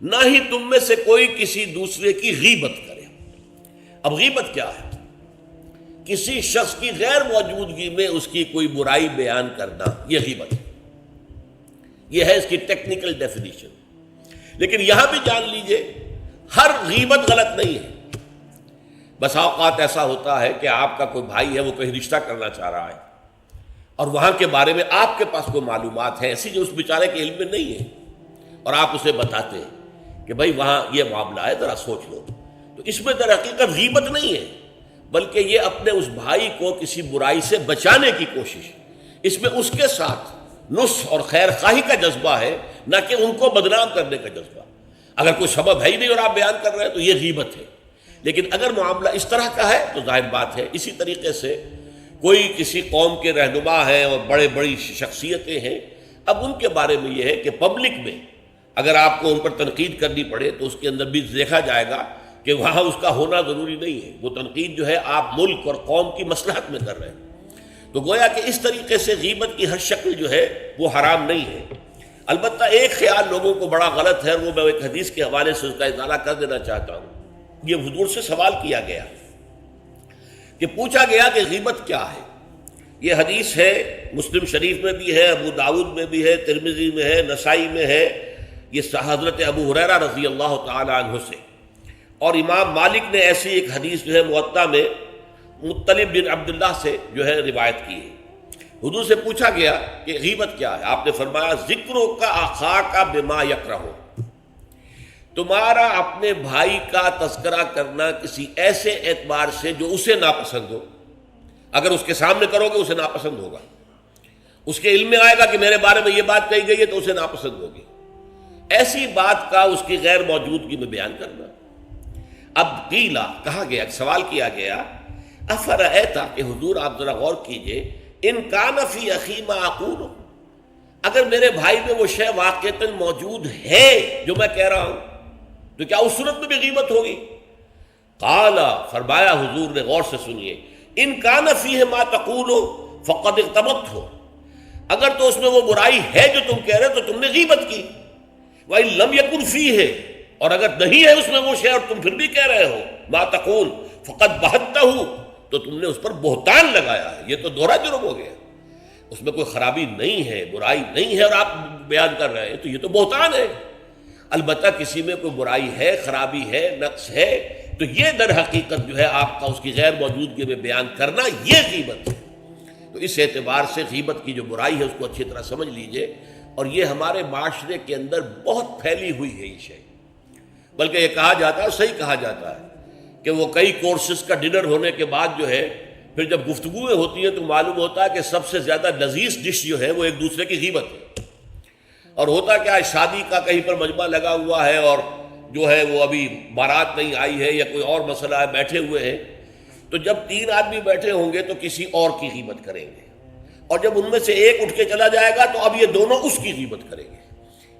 نہ ہی تم میں سے کوئی کسی دوسرے کی غیبت کرے۔ اب غیبت کیا ہے؟ کسی شخص کی غیر موجودگی میں اس کی کوئی برائی بیان کرنا، یہ غیبت ہے۔ یہ ہے اس کی ٹیکنیکل ڈیفینیشن۔ لیکن یہاں بھی جان لیجئے ہر غیبت غلط نہیں ہے۔ بس اوقات ایسا ہوتا ہے کہ آپ کا کوئی بھائی ہے، وہ کہیں رشتہ کرنا چاہ رہا ہے اور وہاں کے بارے میں آپ کے پاس کوئی معلومات ہیں ایسی جو اس بیچارے کے علم میں نہیں ہے، اور آپ اسے بتاتے ہیں کہ بھائی وہاں یہ معاملہ ہے، ذرا سوچ لو، تو اس میں در حقیقت غیبت نہیں ہے، بلکہ یہ اپنے اس بھائی کو کسی برائی سے بچانے کی کوشش۔ اس میں اس کے ساتھ نصح اور خیر خواہی کا جذبہ ہے، نہ کہ ان کو بدنام کرنے کا جذبہ۔ اگر کوئی سبب ہے ہی نہیں اور آپ بیان کر رہے ہیں تو یہ غیبت ہے۔ لیکن اگر معاملہ اس طرح کا ہے تو ظاہر بات ہے اسی طریقے سے کوئی کسی قوم کے رہنما ہیں اور بڑی شخصیتیں ہیں، اب ان کے بارے میں یہ ہے کہ پبلک میں اگر آپ کو ان پر تنقید کرنی پڑے تو اس کے اندر بھی دیکھا جائے گا کہ وہاں اس کا ہونا ضروری نہیں ہے، وہ تنقید جو ہے آپ ملک اور قوم کی مصلحت میں کر رہے ہیں۔ تو گویا کہ اس طریقے سے غیبت کی ہر شکل جو ہے وہ حرام نہیں ہے۔ البتہ ایک خیال لوگوں کو بڑا غلط ہے، وہ میں ایک حدیث کے حوالے سے اس کا اطالہ کر دینا چاہتا ہوں۔ یہ حضور سے سوال کیا گیا کہ پوچھا گیا کہ غیبت کیا ہے۔ یہ حدیث ہے، مسلم شریف میں بھی ہے، ابو داؤد میں بھی ہے، ترمذی میں ہے، نسائی میں ہے، یہ حضرت ابو ہریرہ رضی اللہ تعالی عنہ سے۔ اور امام مالک نے ایسی ایک حدیث جو ہے موطا میں مطلب بن عبداللہ سے جو ہے روایت کی ہے۔ حضور سے پوچھا گیا کہ غیبت کیا ہے، آپ نے فرمایا ذکرو کا اخاک بما یکرہ، تمہارا اپنے بھائی کا تذکرہ کرنا کسی ایسے اعتبار سے جو اسے ناپسند ہو۔ اگر اس کے سامنے کرو گے اسے ناپسند ہوگا، اس کے علم میں آئے گا کہ میرے بارے میں یہ بات کہی گئی ہے تو اسے ناپسند ہوگی۔ ایسی بات کا اس کی غیر موجودگی میں بیان کرنا۔ اب قیلا کہا گیا، سوال کیا گیا، افرأیتا کہ حضور آپ ذرا غور کیجئے، ان کان فی اخی ما اقول، اگر میرے بھائی میں وہ شے واقعتاً موجود ہے جو میں کہہ رہا ہوں تو کیا اس صورت میں بھی غیبت ہوگی؟ قال، فرمایا حضور نے، غور سے سنیے، ان کان فیہ ما تقول فقد اغتبت ہو، اگر تو اس میں وہ برائی ہے جو تم کہہ رہے تو تم نے غیبت کی، وَإِن لَمْ يَكُنْ فِيهِ، اور اگر نہیں ہے اس میں وہ شے اور تم پھر بھی کہہ رہے ہو ما تقول فقد بہتہ، تو تم نے اس پر بہتان لگایا ہے، یہ تو دوہرا جرم ہو گیا۔ اس میں کوئی خرابی نہیں ہے، برائی نہیں ہے اور آپ بیان کر رہے ہیں تو یہ تو بہتان ہے۔ البتہ کسی میں کوئی برائی ہے، خرابی ہے، نقص ہے تو یہ در حقیقت جو ہے آپ کا اس کی غیر موجودگی میں بیان کرنا، یہ غیبت ہے۔ تو اس اعتبار سے غیبت کی جو برائی ہے اس کو اچھی طرح سمجھ لیجئے، اور یہ ہمارے معاشرے کے اندر بہت پھیلی ہوئی ہے یہ شے۔ بلکہ یہ کہا جاتا ہے، صحیح کہا جاتا ہے کہ وہ کئی کورسز کا ڈنر ہونے کے بعد جو ہے پھر جب گفتگویں ہوتی ہیں تو معلوم ہوتا ہے کہ سب سے زیادہ لذیذ ڈش جو ہے وہ ایک دوسرے کی غیبت ہے۔ اور ہوتا کیا ہے، شادی کا کہیں پر مجمع لگا ہوا ہے اور جو ہے وہ ابھی بارات نہیں آئی ہے یا کوئی اور مسئلہ ہے، بیٹھے ہوئے ہیں، تو جب 3 آدمی بیٹھے ہوں گے تو کسی اور کی غیبت کریں گے، اور جب ان میں سے ایک اٹھ کے چلا جائے گا تو اب یہ دونوں اس کی غیبت کریں گے۔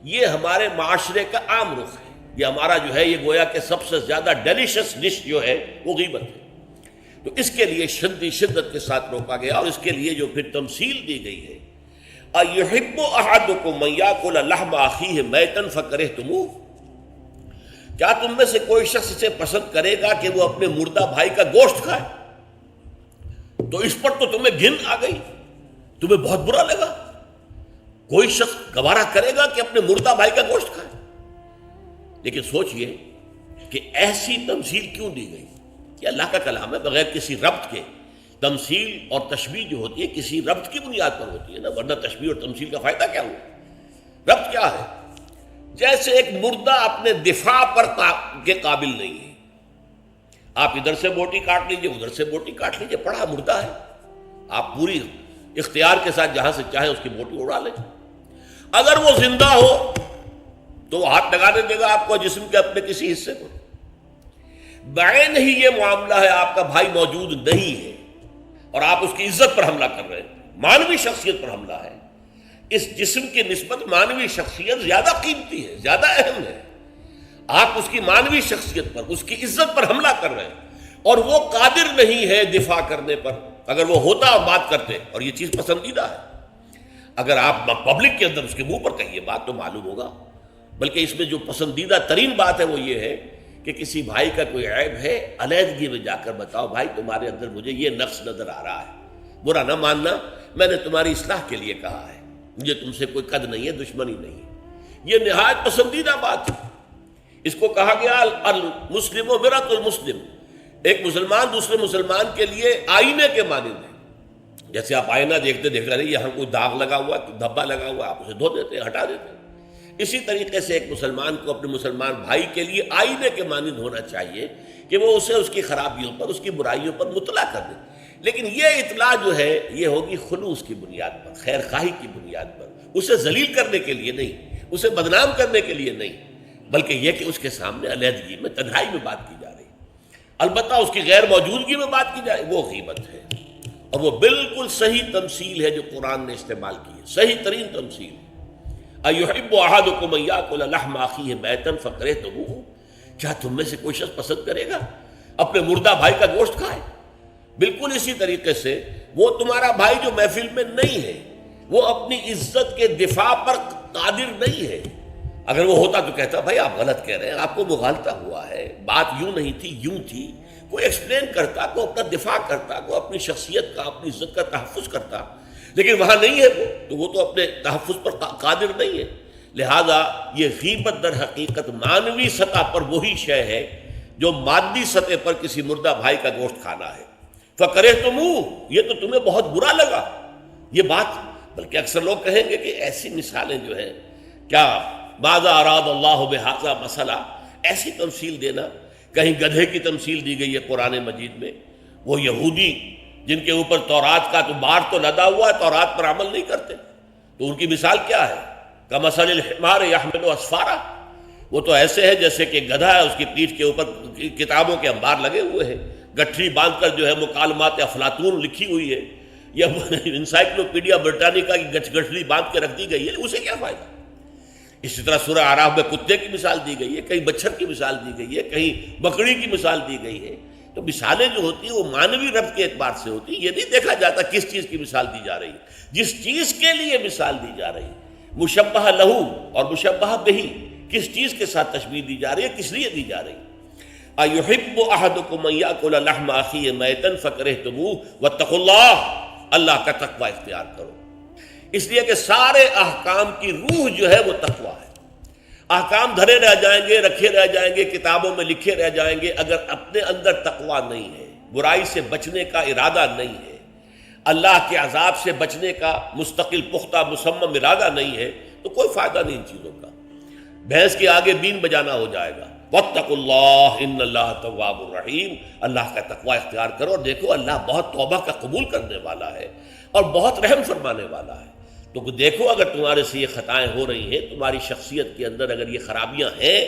یہ ہمارے معاشرے کا عام رخ ہے، یہ ہمارا جو ہے یہ گویا کہ سب سے زیادہ ڈیلیشس ڈش جو ہے وہ غیبت ہے۔ تو اس کے لیے شدت کے ساتھ روکا گیا، اور اس کے لیے جو پھر تمثیل دی گئی ہے، اَيُحِبُّ أَحَدُكُم أَن يَأْكُلَ لَحْمَ أَخِيهِ مَيْتًا فَكَرِهْتُمُوهُ، کیا تم میں سے کوئی شخص اسے پسند کرے گا کہ وہ اپنے مردہ بھائی کا گوشت کھائے؟ تو اس پر تو تمہیں گھن آ گئی، تمہیں بہت برا لگا۔ کوئی شخص گوارا کرے گا کہ اپنے مردہ بھائی کا گوشت کھائے؟ لیکن سوچئے کہ ایسی تمثیل کیوں دی گئی؟ یہ اللہ کا کلام ہے، بغیر کسی ربط کے تمثیل اور تشبیہ جو ہوتی ہے کسی ربط کی بنیاد پر ہوتی ہے نا، ورنہ تشبیہ اور تمثیل کا فائدہ کیا ہوا؟ ربط کیا ہے؟ جیسے ایک مردہ اپنے دفاع پر کے قابل نہیں ہے، آپ ادھر سے بوٹی کاٹ لیجئے، ادھر سے بوٹی کاٹ لیجئے، پڑا مردہ ہے، آپ پوری اختیار کے ساتھ جہاں سے چاہیں اس کی بوٹی اڑا لیں۔ اگر وہ زندہ ہو تو وہ ہاتھ لگانے دے گا آپ کو جسم کے اپنے کسی حصے کو۔ بعین ہی یہ معاملہ ہے، آپ کا بھائی موجود نہیں ہے اور آپ اس کی عزت پر حملہ کر رہے ہیں، مانوی شخصیت پر حملہ ہے۔ اس جسم کی نسبت مانوی شخصیت زیادہ قیمتی ہے، زیادہ اہم ہے۔ آپ اس کی مانوی شخصیت پر، اس کی عزت پر حملہ کر رہے ہیں، اور وہ قادر نہیں ہے دفاع کرنے پر۔ اگر وہ ہوتا اور بات کرتے، اور یہ چیز پسندیدہ ہے، اگر آپ پبلک کے اندر اس کے منہ پر کہیے بات تو معلوم ہوگا بلکہ اس میں جو پسندیدہ ترین بات ہے وہ یہ ہے کہ کسی بھائی کا کوئی عیب ہے، علیحدگی میں جا کر بتاؤ، بھائی تمہارے اندر مجھے یہ نقص نظر آ رہا ہے، برا نہ ماننا، میں نے تمہاری اصلاح کے لیے کہا ہے، مجھے تم سے کوئی قد نہیں ہے، دشمنی نہیں ہے۔ یہ نہایت پسندیدہ بات ہے۔ اس کو کہا گیا المسلم مرآۃ المسلم، ایک مسلمان دوسرے مسلمان کے لیے آئینے کے مانند ہے۔ جیسے آپ آئینہ دیکھتے دیکھتے رہے یہاں کوئی داغ لگا ہوا ہے، دھبا لگا ہوا ہے، آپ اسے دھو دیتے ہیں، ہٹا دیتے ہیں۔ اسی طریقے سے ایک مسلمان کو اپنے مسلمان بھائی کے لیے آئینے کے مانند ہونا چاہیے کہ وہ اسے اس کی خرابیوں پر، اس کی برائیوں پر مطلع کر دے۔ لیکن یہ اطلاع جو ہے یہ ہوگی خلوص کی بنیاد پر، خیر خواہی کی بنیاد پر، اسے ذلیل کرنے کے لیے نہیں، اسے بدنام کرنے کے لیے نہیں، بلکہ یہ کہ اس کے سامنے علیحدگی میں، تنہائی میں بات کی جا رہی ہے۔ البتہ اس کی غیر موجودگی میں بات کی جائے وہ غیبت ہے، اور وہ بالکل صحیح تمثیل ہے جو قرآن نے استعمال کی ہے، صحیح ترین تمثیل ہے۔ اَيُحِبُّ أَحَدُكُمْ أَن يَأْكُلَ لَحْمَ أَخِيهِ مَيْتًا فَكَرِهْتُمُوهُ، کیا تم میں سے کوئی شخص پسند کرے گا اپنے مردہ بھائی کا گوشت کھائے؟ بالکل اسی طریقے سے وہ تمہارا بھائی جو محفل میں نہیں ہے، وہ اپنی عزت کے دفاع پر قادر نہیں ہے۔ اگر وہ ہوتا تو کہتا بھائی آپ غلط کہہ رہے ہیں، آپ کو مغالطہ ہوا ہے، بات یوں نہیں تھی یوں تھی، کوئی ایکسپلین کرتا، کوئی اپنا دفاع کرتا، کوئی اپنی شخصیت کا، اپنی عزت کا تحفظ کرتا، لیکن وہاں نہیں ہے وہ تو اپنے تحفظ پر قادر نہیں ہے۔ لہذا یہ غیبت در حقیقت معنوی سطح پر وہی شے ہے جو مادی سطح پر کسی مردہ بھائی کا گوشت کھانا ہے۔ فَكَرِهْتُمُوهُ، یہ تو تمہیں بہت برا لگا یہ بات۔ بلکہ اکثر لوگ کہیں گے کہ ایسی مثالیں جو ہیں، کیا ماذا اراد اللہ بہذا مسئلہ، ایسی تمثیل دینا، کہیں گدھے کی تمثیل دی گئی ہے قرآن مجید میں، وہ یہودی جن کے اوپر تورات کا تو بار تو لدا ہوا ہے، تورات پر عمل نہیں کرتے، تو ان کی مثال کیا ہے؟ کمثل الحمار یحمل اسفارا، وہ تو ایسے ہے جیسے کہ گدھا ہے، اس کی پیٹھ کے اوپر کتابوں کے انبار لگے ہوئے ہیں، گٹھری باندھ کر جو ہے مکالمات افلاطون لکھی ہوئی ہے، یا انسائکلوپیڈیا برٹانیکا کی گٹھری باندھ کے رکھ دی گئی ہے، اسے کیا فائدہ؟ اسی طرح سورہ اعراف میں کتے کی مثال دی گئی ہے، کہیں بچھر کی مثال دی گئی ہے، کہیں بکری کی مثال دی گئی ہے۔ تو مثالیں جو ہوتی ہیں وہ معنوی ربط کے اعتبار سے ہوتی ہیں، یہ نہیں دیکھا جاتا کس چیز کی مثال دی جا رہی ہے، جس چیز کے لیے مثال دی جا رہی ہے، مشبہ لہو اور مشبہ بہی، کس چیز کے ساتھ تشبیہ دی جا رہی ہے، کس لیے دی جا رہی ہے۔ اَيُحِبُّ أَحَدُكُمْ أَن يَأْكُلَ لَحْمَ أَخِيهِ مَيْتًا فَكَرِهْتُمُوهُ وَاتَّقُوا اللَّهَ، اللہ کا تقوی اختیار کرو، اس لیے کہ سارے احکام کی روح جو ہے وہ تقوی ہے۔ احکام دھرے رہ جائیں گے، رکھے رہ جائیں گے، کتابوں میں لکھے رہ جائیں گے، اگر اپنے اندر تقوی نہیں ہے، برائی سے بچنے کا ارادہ نہیں ہے، اللہ کے عذاب سے بچنے کا مستقل پختہ مصمم ارادہ نہیں ہے، تو کوئی فائدہ نہیں ان چیزوں کا، بھینس کے آگے بین بجانا ہو جائے گا۔ واتقوا اللہ ان اللہ تواب الرحیم، اللہ کا تقوی اختیار کرو، اور دیکھو اللہ بہت توبہ کا قبول کرنے والا ہے اور بہت رحم فرمانے والا ہے۔ تو دیکھو اگر تمہارے سے یہ خطائیں ہو رہی ہیں، تمہاری شخصیت کے اندر اگر یہ خرابیاں ہیں،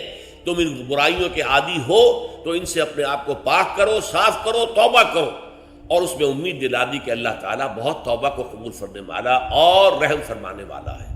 تم ان برائیوں کے عادی ہو، تو ان سے اپنے آپ کو پاک کرو، صاف کرو، توبہ کرو، اور اس میں امید دلا دی کہ اللہ تعالیٰ بہت توبہ کو قبول فرمانے والا اور رحم فرمانے والا ہے۔